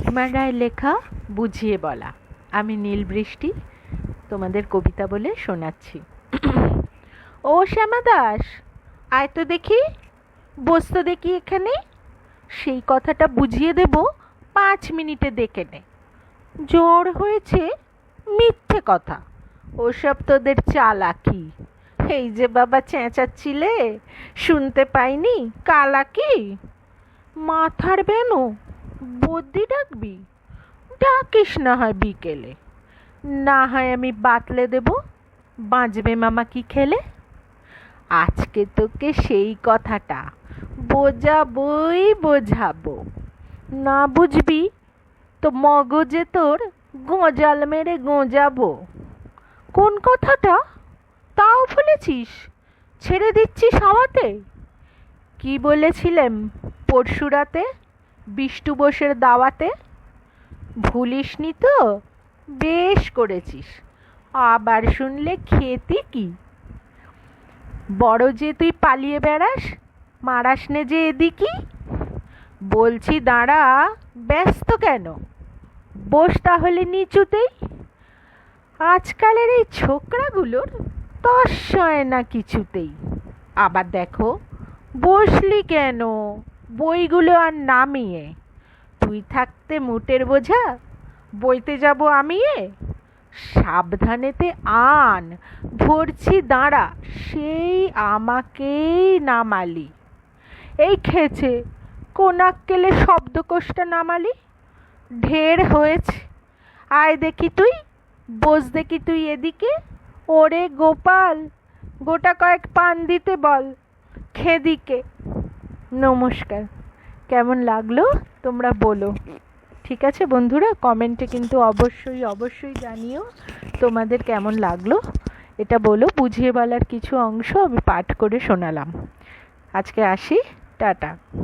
সুকুমার রায়ের লেখা বুঝিয়ে বলা। আমি নীলবৃষ্টি তোমাদের কবিতা বলে শোনাচ্ছি। ও শ্যামা দাস, আয় তো দেখি, বস তো দেখি এখানে। সেই কথাটা বুঝিয়ে দেব 5 মিনিটে, দেখে নে। জ্বর হয়েছে, মিথ্যে কথা, ওসব তোদের চালাকি। এই যে বাবা চেঁচাচ্ছিলে, শুনতে পাইনি? কালাকি। মাথার বেনো, বদ্যি ডাকবি? ডাকিস না হয় বিকেলে, না হয় আমি বাতলে দেব, বাঁচবে মামা কি খেলে। আজকে তোকে সেই কথাটা বোঝাবো, না বুঝবি তো মগজে তোর গোঁজাল মেরে গোঁজাবো। কোন কথাটা তাও ভুলেছিস? ছেড়ে দিচ্ছিস হাওয়াতে? কি বলেছিলেম পরশু রাতে বিষ্টু বোসের দাওয়াতে? ভুলিসনি তো? বেশ করেছিস, আবার শুনলে খেতি কি? বড় যে তুই পালিয়ে বেড়াস, মারাস নে যে এদিকি। বলছি দাঁড়া, ব্যস্ত কেন? বস তাহলে নিচুতেই। আজকালের এই ছোকরাগুলোর তস সয় না কিছুতেই। আবার দেখো, বসলি কেন বইগুলো আর নামিয়ে? তুই থাকতে মুটের বোঝা বইতে যাব আমি। সাবধানেতে আন, ধরছি দাঁড়া, সেই আমাকেই নামালি। এই খেছে, কোনাক্কেলে শব্দকোষটা নামালি। ঢের হয়েছে, আয় দেখি তুই, বস দেখি তুই এদিকে। ওরে গোপাল, গোটা কয়েক পান দিতে বল খেদিকে। নমস্কার। কেমন লাগলো তোমরা বলো। ঠিক আছে বন্ধুরা, কমেন্টে কিন্তু অবশ্যই জানিও তোমাদের কেমন লাগলো। এটা বলো, বুঝিয়ে বলার কিছু অংশ আমি পাঠ করে শোনালাম। আজকে আসি, টাটা।